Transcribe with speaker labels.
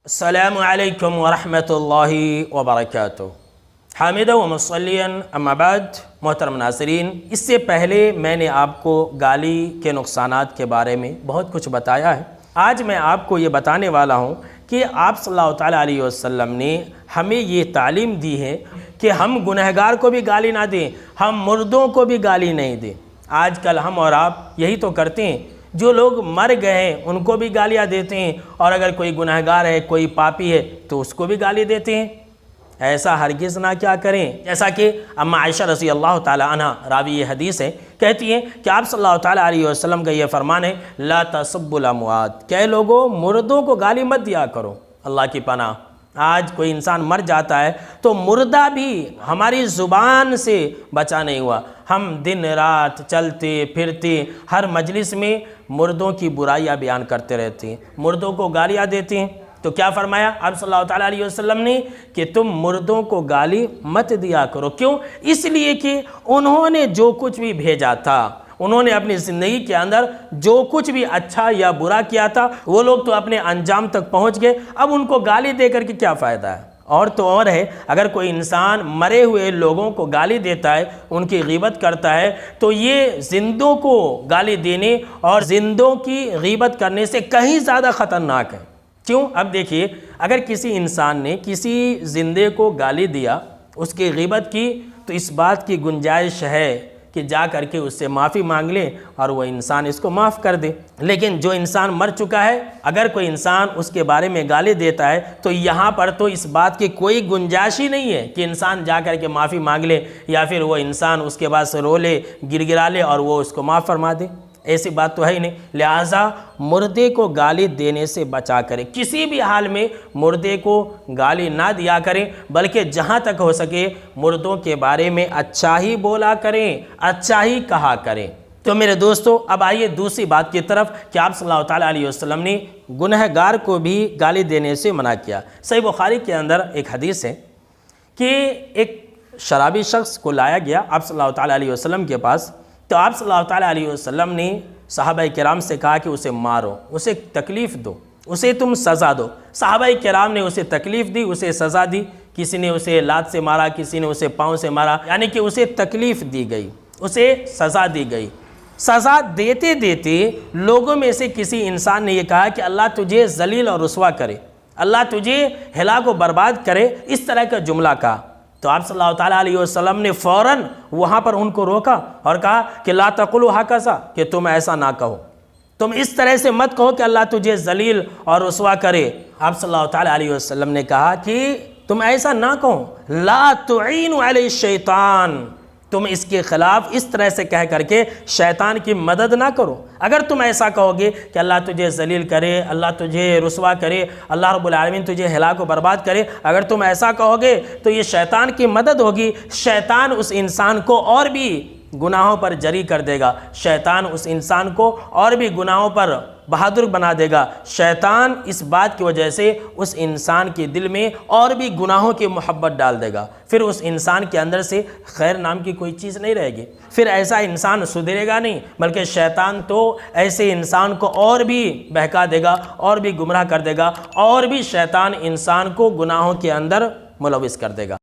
Speaker 1: अस्सलामु अलैकुम वरहमतुल्लाहि वबरकातुहू। हामिदा व मुसल्लियन अम्मा बाद। मोहतरम नाज़रीन, इससे पहले मैंने आपको गाली के नुकसानात के बारे में बहुत कुछ बताया है। आज मैं आपको ये बताने वाला हूँ कि आप सल्लल्लाहु तआला अलैहि वसल्लम ने हमें ये तालीम दी है कि हम गुनहगार को भी गाली ना दें, हम मुर्दों को भी गाली नहीं दें। आजकल हम और आप यही तो करते हैं। जो लोग मर गए हैं उनको भी गालियाँ देते हैं, और अगर कोई गुनहगार है, कोई पापी है, तो उसको भी गाली देते हैं। ऐसा हरगिज़ ना क्या करें। जैसा कि अम्मा आयशा रज़ी अल्लाह ताला अन्हा, रावी ये हदीस है, कहती हैं कि आप सल्लल्लाहु ताला अलैहि वसल्लम का ये फरमान है, ला तसब्बुल अमवात, कई लोगों मुर्दों को गाली मत दिया करो। अल्लाह की पनाह, आज कोई इंसान मर जाता है तो मुर्दा भी हमारी ज़ुबान से बचा नहीं हुआ। हम दिन रात चलते फिरते हर मजलिस में मुर्दों की बुराइयां बयान करते रहते हैं, मुर्दों को गालियां देते हैं। तो क्या फरमाया आप सल्लल्लाहु तआला अलैहि वसल्लम ने कि तुम मुर्दों को गाली मत दिया करो। क्यों? इसलिए कि उन्होंने जो कुछ भी भेजा था, उन्होंने अपनी ज़िंदगी के अंदर जो कुछ भी अच्छा या बुरा किया था, वो लोग तो अपने अंजाम तक पहुंच गए। अब उनको गाली दे करके क्या फ़ायदा है। और तो और है, अगर कोई इंसान मरे हुए लोगों को गाली देता है, उनकी ग़ीबत करता है, तो ये जिंदों को गाली देने और जिंदों की ग़ीबत करने से कहीं ज़्यादा ख़तरनाक है। क्यों? अब देखिए, अगर किसी इंसान ने किसी जिंदे को गाली दिया, उसकी ग़ीबत की, तो इस बात की गुंजाइश है कि जा करके उससे माफ़ी मांग ले और वह इंसान इसको माफ़ कर दे। लेकिन जो इंसान मर चुका है, अगर कोई इंसान उसके बारे में गाली देता है, तो यहाँ पर तो इस बात की कोई गुंजाइश ही नहीं है कि इंसान जा करके माफ़ी मांग ले, या फिर वो इंसान उसके बाद से रो ले, गिड़गिड़ा ले और वो उसको माफ़ फरमा दे। ऐसी बात तो है ही नहीं। लिहाजा मुर्दे को गाली देने से बचा करें, किसी भी हाल में मुर्दे को गाली ना दिया करें, बल्कि जहाँ तक हो सके मुर्दों के बारे में अच्छा ही बोला करें, अच्छा ही कहा करें। तो मेरे दोस्तों, अब आइए दूसरी बात की तरफ कि आप सल्लल्लाहु तआला अलैहि वसल्लम ने गुनहगार को भी गाली देने से मना किया। सही बुखारी के अंदर एक हदीस है कि एक शराबी शख्स को लाया गया आप सल्लल्लाहु तआला अलैहि वसल्लम के पास। तो आप सल्लल्लाहु तआला अलैहि वसल्लम ने सहाबाए किराम से कहा कि उसे मारो, उसे तकलीफ़ दो, उसे तुम सज़ा दो। सहाबाए किराम ने उसे तकलीफ़ दी, उसे सज़ा दी। किसी ने उसे लात से मारा, किसी ने उसे पाँव से मारा, यानी कि उसे तकलीफ़ दी गई, उसे सज़ा दी गई। सज़ा देते देते लोगों में से किसी इंसान ने यह कहा कि अल्लाह तुझे जलील और रुसवा करे, अल्लाह तुझे हिला को बर्बाद करे, इस तरह का जुमला कहा। तो आप सल्लल्लाहु तआला अलैहि वसल्लम ने फ़ौरन वहाँ पर उनको रोका और कहा कि ला तक़ुलू हकज़ा, कि तुम ऐसा ना कहो, तुम इस तरह से मत कहो कि अल्लाह तुझे जलील और रुसवा करे। आप सल्लल्लाहु तआला अलैहि वसल्लम ने कहा कि तुम ऐसा ना कहो, ला तुईनु अलैहि शैतान, तुम इसके ख़िलाफ़ इस तरह से कह करके शैतान की मदद ना करो। अगर तुम ऐसा कहोगे कि अल्लाह तुझे जलील करे, अल्लाह तुझे रुसवा करे, अल्लाह रब्बुल आलमीन तुझे हिला को बर्बाद करे, अगर तुम ऐसा कहोगे तो ये शैतान की मदद होगी। शैतान उस इंसान को और भी गुनाहों पर जरी कर देगा, शैतान उस इंसान को और भी गुनाहों पर बहादुर बना देगा। शैतान इस बात की वजह से उस इंसान के दिल में और भी गुनाहों की मोहब्बत डाल देगा। फिर उस इंसान के अंदर से खैर नाम की कोई चीज़ नहीं रहेगी। फिर ऐसा इंसान सुधरेगा नहीं, बल्कि शैतान तो ऐसे इंसान को और भी बहका देगा, और भी गुमराह कर देगा, और भी शैतान इंसान को गुनाहों के अंदर मुलविस कर देगा।